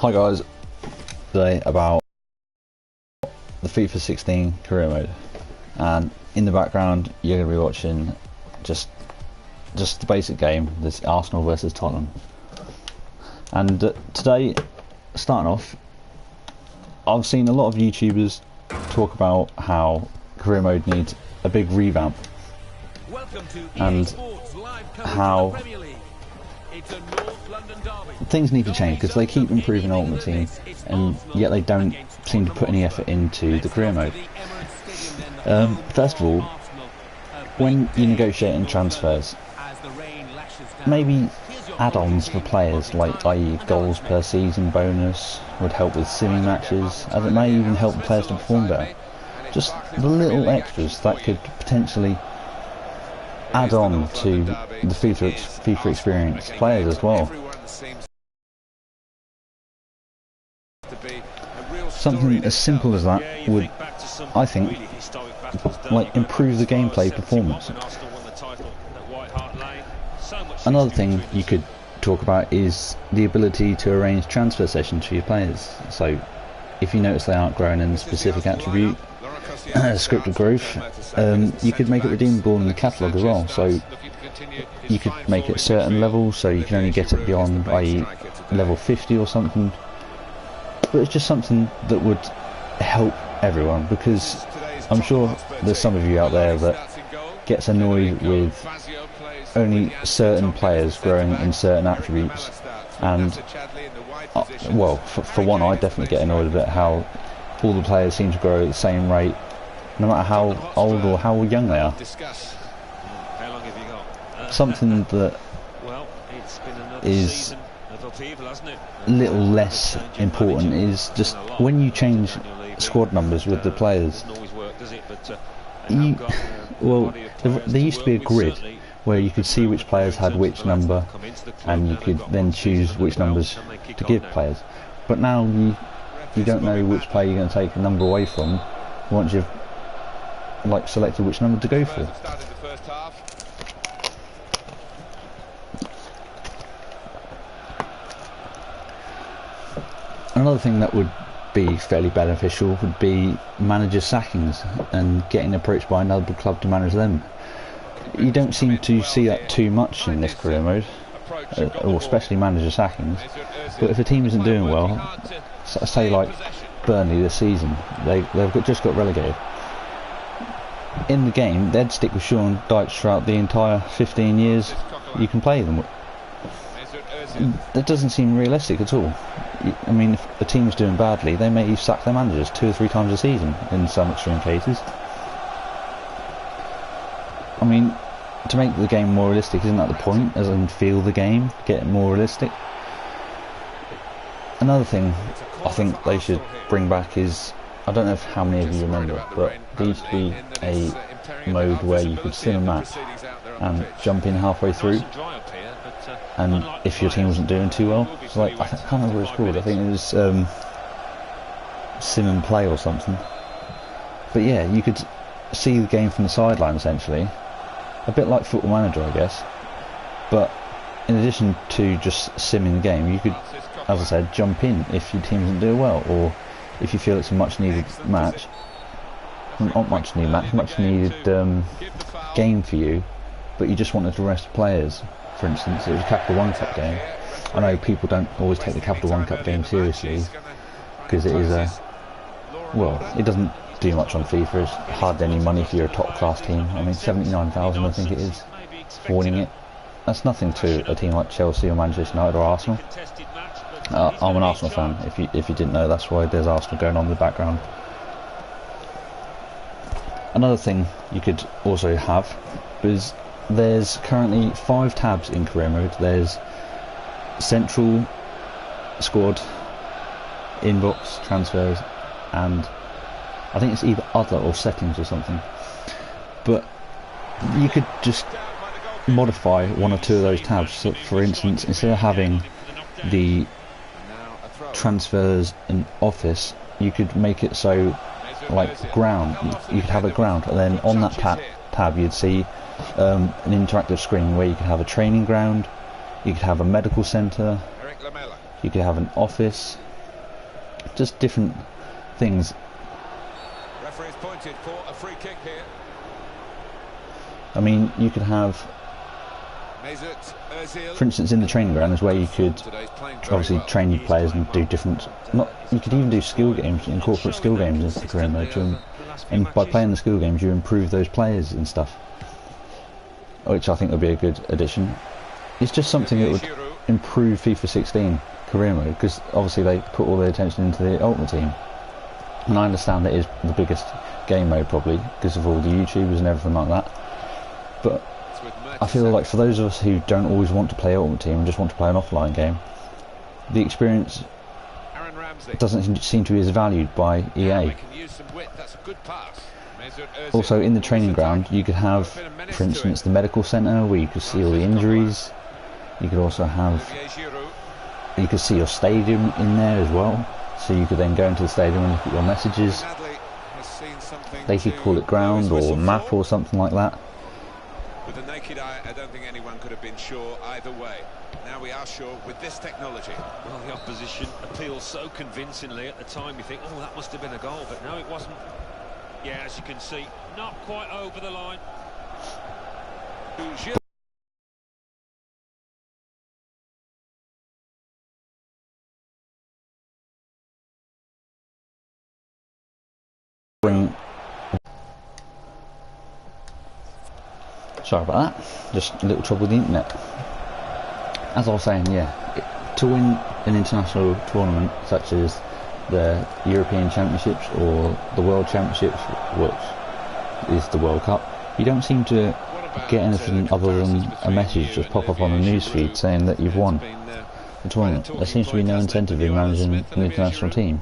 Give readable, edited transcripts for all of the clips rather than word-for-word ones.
Hi guys, today about the FIFA 16 career mode, and in the background you're going to be watching just the basic game, this Arsenal versus Tottenham. And today, starting off, I've seen a lot of YouTubers talk about how career mode needs a big revamp and how things need to change because they keep improving Ultimate Team and yet they don't seem to put any effort into the career mode. First of all, when you're negotiating transfers, maybe add-ons for players like i.e. goals per season bonus would help with simming matches, as it may even help the players to perform better. Just the little extras that could potentially add on to the FIFA experience players as well. Something as simple as that would, I think, like improve the gameplay performance. Another thing you could talk about is the ability to arrange transfer sessions for your players. So if you notice they aren't growing in a specific attribute, scripted growth, you could make it redeemable in the catalogue as well. So you could make it a certain level, so you can only get it beyond, i.e. level 50 or something. But it's just something that would help everyone, because I'm sure there's some of you out there that gets annoyed with only certain players growing in certain attributes, and well, for one, I definitely get annoyed about how all the players seem to grow at the same rate, no matter how old or how young they are. Something that is a little less important is just when you change squad numbers with the players, there used to be a grid where you could see which players had which number and you could then choose which numbers to give players, but now you don't know which player you're going to take a number away from once you've selected which number to go for. Another thing that would be fairly beneficial would be manager sackings and getting approached by another club to manage them. You don't seem to see that too much in this career mode, or especially manager sackings. But if a team isn't doing well, say like Burnley this season, they've just got relegated. In the game, they'd stick with Sean Dyche throughout the entire 15 years you can play them. That doesn't seem realistic at all. I mean, if a team's doing badly, they may sack their managers 2 or 3 times a season in some extreme cases. I mean, to make the game more realistic, isn't that the point? As in, feel the game, get it more realistic. Another thing I think they should bring back is, I don't know how many of you remember, but there used to be a mode where you could sim a match and jump in halfway through, and if your team wasn't doing too well, it's like, I can't remember what it's called, I think it was sim and play or something. But yeah, you could see the game from the sideline essentially, a bit like Football Manager I guess, but in addition to just simming the game, you could, as I said, jump in if your team isn't doing well, or if you feel it's a much needed match, not much needed match, much needed game for you, but you just wanted to rest players. For instance, it was a Capital One Cup game. I know people don't always take the Capital One Cup game seriously because it is well, it doesn't do much on FIFA. It's hardly any money if you're a top class team. I mean, 79,000 I think it is for winning it. That's nothing to a team like Chelsea or Manchester United or Arsenal. I'm an Arsenal fan, if you didn't know. That's why there's Arsenal going on in the background. Another thing you could also have is there's currently 5 tabs in career mode. There's central, squad, inbox, transfers, and I think it's either other or settings or something. But you could just modify 1 or 2 of those tabs. So for instance, instead of having the transfers and office, you could make it so, like ground, you could have a ground, and then on that tab you'd see an interactive screen where you could have a training ground, you could have a medical centre, you could have an office, just different things. Referee's pointed for a free kick here. I mean, you could have, for instance, in the training ground is where you could obviously train your players and do different. You could even do skill games, incorporate skill games into the career mode, and by playing the skill games, you improve those players and stuff, which I think would be a good addition. It's just something that would improve FIFA 16 career mode, because obviously they put all their attention into the Ultimate Team, and I understand that is the biggest game mode probably because of all the YouTubers and everything like that. But I feel like for those of us who don't always want to play Ultimate Team and just want to play an offline game, the experience doesn't seem to be as valued by EA. Also, in the training ground, you could have, for instance, the medical centre where you could see all the injuries. You could also have, you could see your stadium in there as well, so you could then go into the stadium and look at your messages. They could call it ground or map or something like that. With the naked eye, I don't think anyone could have been sure either way. Now we are sure with this technology. Well, the opposition appeals so convincingly at the time. You think, oh, that must have been a goal, but no, it wasn't. Yeah, as you can see, not quite over the line. Sorry about that, just a little trouble with the internet. As I was saying, yeah, to win an international tournament such as the European Championships or the World Championships, which is the World Cup, you don't seem to get anything other than a message just pop up on the newsfeed saying that you've won the tournament. There seems to be no incentive in managing an international team.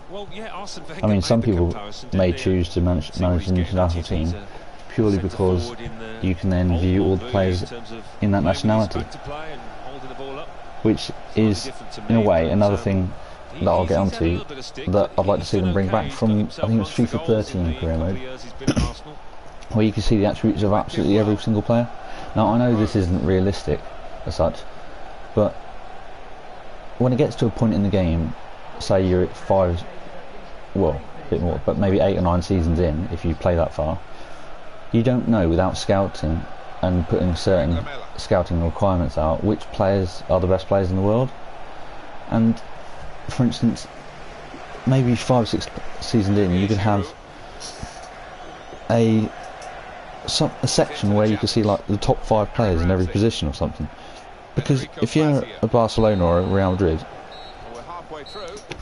I mean, some people may choose to manage an international team purely because you can then view all the players in that nationality, which is, in a way, another thing that I'll get onto that I'd like to see them bring back from, I think it was FIFA 13 career mode, where you can see the attributes of absolutely every single player. Now, I know this isn't realistic as such, but when it gets to a point in the game, say you're at 5, well, a bit more, but maybe 8 or 9 seasons in, if you play that far, you don't know without scouting and putting certain scouting requirements out which players are the best players in the world. And for instance, maybe 5 or 6 seasons in, you could have a section where you could see like the top 5 players in every position or something. Because if you're a Barcelona or a Real Madrid,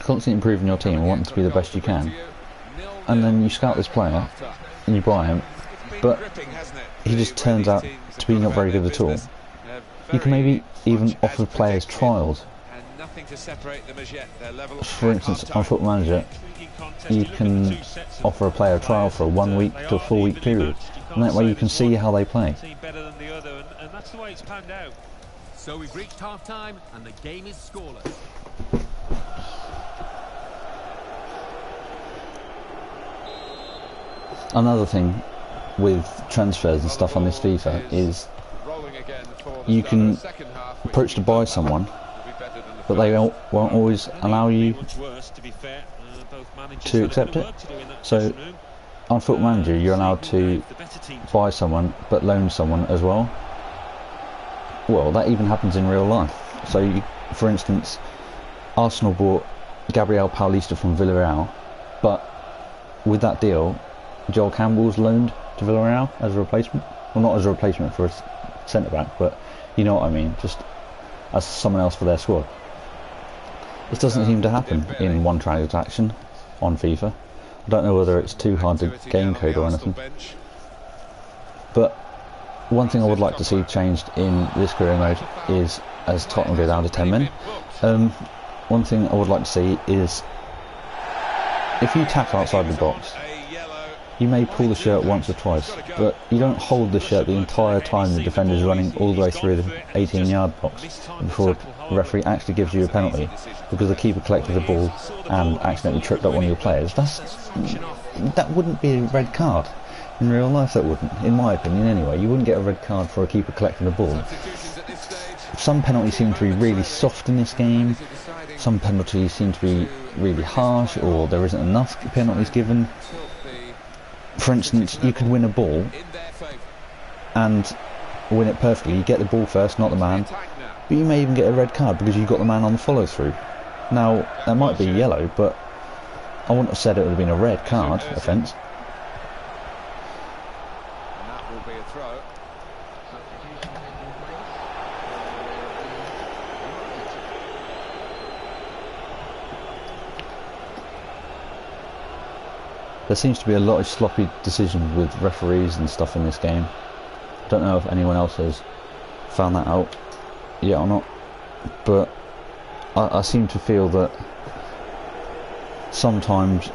constantly improving your team and wanting to be the best you can, and then you scout this player and you buy him, but he just turns out to be not very good at all, you can maybe even offer players trials. For instance, on Football Manager, you can offer a player a trial for a 1 week to a 4 week period, and that way you can see how they play. So we've reached half time and the game is scoreless. Another thing with transfers and stuff on this FIFA is you can approach to buy someone, but they won't always allow you to accept it. So on Football Manager you're allowed to buy someone but loan someone as well. Well, that even happens in real life. So you, for instance, Arsenal bought Gabriel Paulista from Villarreal, but with that deal Joel Campbell's loaned to Villarreal as a replacement. Well, not as a replacement for a centre-back, but you know what I mean, just as someone else for their squad. This doesn't seem to happen in one transaction on FIFA. I don't know whether it's too hard to game code or anything, but one thing I would like to see changed in this career mode is, as Tottenham go down to 10 men, one thing I would like to see is, if you tackle outside the box, you may pull the shirt once or twice, but you don't hold the shirt the entire time the defender is running all the way through the 18-yard box before the referee actually gives you a penalty because the keeper collected the ball and accidentally tripped up one of your players. That wouldn't be a red card. In real life that wouldn't, in my opinion anyway. You wouldn't get a red card for a keeper collecting the ball. Some penalties seem to be really soft in this game. some penalties seem to be really harsh, or there isn't enough penalties given. For instance, you could win a ball and win it perfectly. You get the ball first, not the man, but you may even get a red card because you got the man on the follow through. Now, that might be yellow, but I wouldn't have said it would have been a red card offence. And that will be a throw. There seems to be a lot of sloppy decisions with referees and stuff in this game. I don't know if anyone else has found that out yet or not, but I seem to feel that sometimes,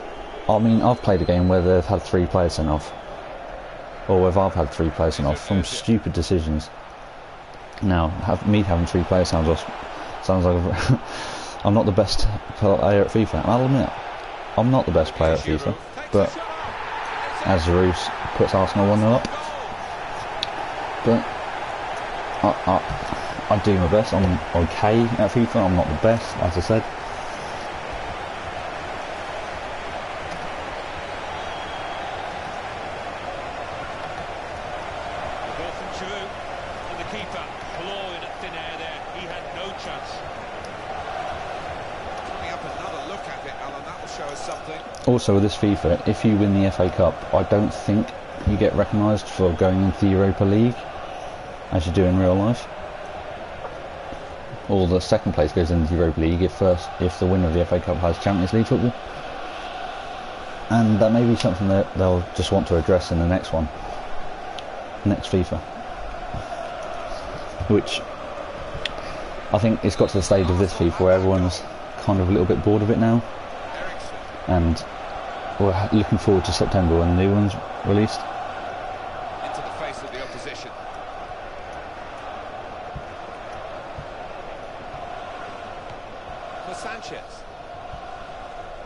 I mean, I've played a game where they've had 3 players sent off, or where I've had 3 players sent off from stupid decisions. Now, me having 3 players sounds like I'm not the best player at FIFA, and I'll admit I'm not the best player at FIFA, but as Zeus puts Arsenal 1-0 up, but I do my best. I'm okay at FIFA. I'm not the best, as I said. The ball from Giroud, and the keeper clawing at thin air there. He had no chance. Coming up another look at it, Alan. That will show us something. Also with this FIFA, if you win the FA Cup, I don't think you get recognised for going into the Europa League, as you do in real life. Or the second place goes into the Europa League if the winner of the FA Cup has Champions League football. And that may be something that they'll just want to address in the next one. Next FIFA. Which I think it's got to the stage of this FIFA where everyone's kind of a little bit bored of it now. And we're looking forward to September when the new one's released. Into the face of the opposition. For Sanchez.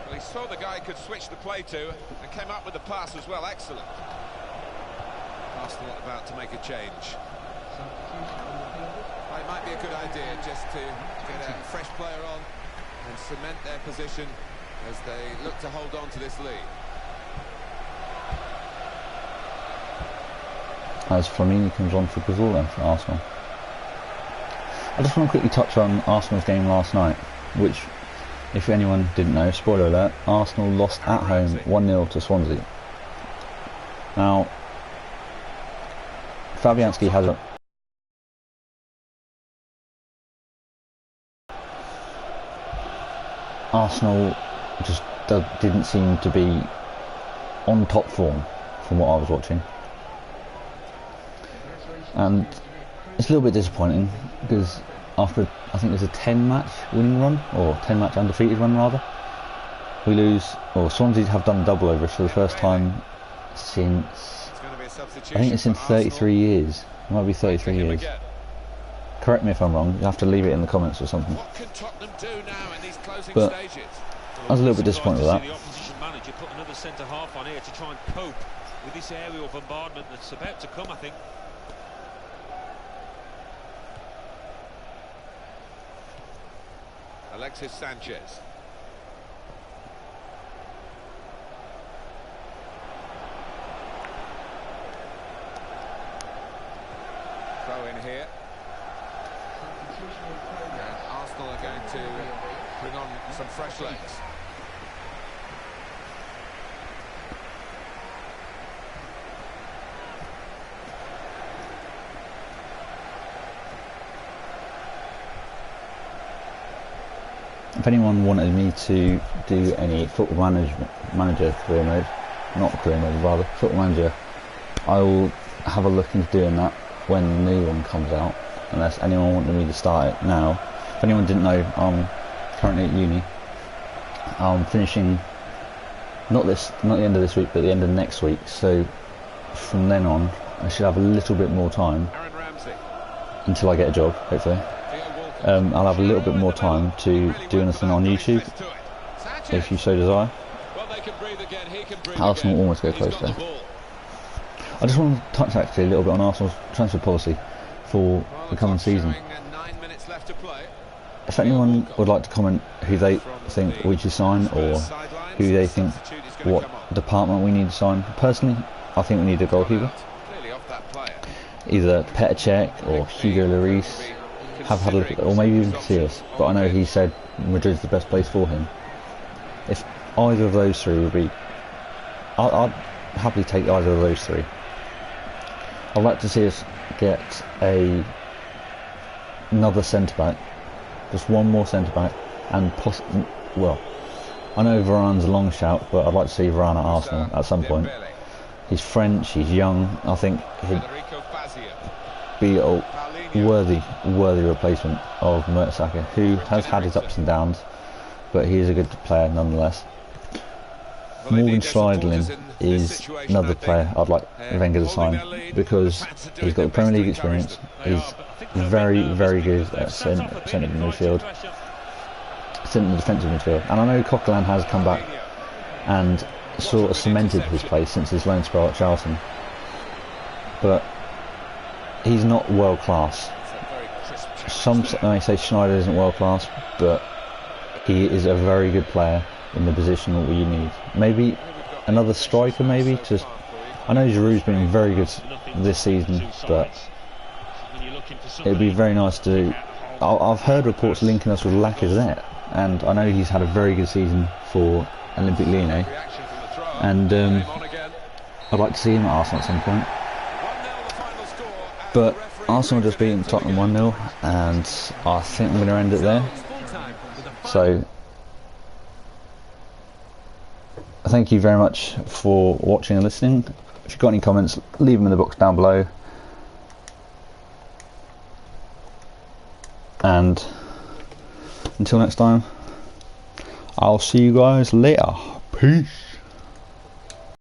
Well, he saw the guy he could switch the play to and came up with the pass as well. Excellent. Arsenal about to make a change. Well, it might be a good idea just to get a fresh player on and cement their position as they look to hold on to this lead. As Flamini comes on for Brazil then for Arsenal. I just want to quickly touch on Arsenal's game last night, which, if anyone didn't know, spoiler alert, Arsenal lost at home 1-0 to Swansea. Now, Fabianski has a Arsenal just didn't seem to be on top form from what I was watching, and it's a little bit disappointing because after I think there's a 10-match winning run, or 10-match undefeated run rather, we lose, or Swansea have done double over us for the first time since, I think it's in 33 years. It might be 33 years. Correct me if I'm wrong, you have to leave it in the comments or something. What can Tottenham do now in these closing But stages? I was a little bit disappointed with that. The opposition manager put another centre half on here to try and cope with this aerial bombardment that's about to come, I think. Alexis Sanchez. Throw in here. And Arsenal are going to bring on some fresh legs. If anyone wanted me to do any football manager career mode, not career mode, rather football manager, I will have a look into doing that when the new one comes out, unless anyone wanted me to start it now. If anyone didn't know, I'm currently at uni. I'm finishing not the end of this week, but the end of next week, so from then on I should have a little bit more time until I get a job, hopefully. I'll have a little bit more time to do anything on YouTube, if you so desire. Arsenal almost go close there. I just want to touch actually a little bit on Arsenal's transfer policy for the coming season. if anyone would like to comment who they think we should sign, or who they think what department we need to sign, personally, I think we need a goalkeeper. Either Petr Cech or Hugo Lloris. Have had a look at, or maybe even Casillas. But I know he said Madrid's the best place for him. If either of those three would be, I'd happily take either of those three. I'd like to see us get another centre back, just one more centre back, and well, I know Varane's a long shout, but I'd like to see Varane at Arsenal at some point. He's French, he's young. I think he'd be a worthy replacement of Mertesacker, who has had his ups and downs, but he is a good player nonetheless. Morgan Schneiderlin is another player I'd like Wenger to sign, because he's got the Premier League experience. He's very good at centre midfield, centre defensive midfield, and I know Coquelin has come back and sort of cemented his place since his loan spell at Charlton, but he's not world class. Some may say Schneider isn't world class, but he is a very good player in the position that we need. Maybe another striker, maybe. I know Giroud's been very good this season, but it'd be very nice to. I've heard reports linking us with Lacazette, and I know he's had a very good season for Olympique Lyonnais, and I'd like to see him at Arsenal at some point. But Arsenal just beaten Tottenham 1-0, and I think I'm going to end it there. So, thank you very much for watching and listening. If you've got any comments, leave them in the box down below. And until next time, I'll see you guys later. Peace.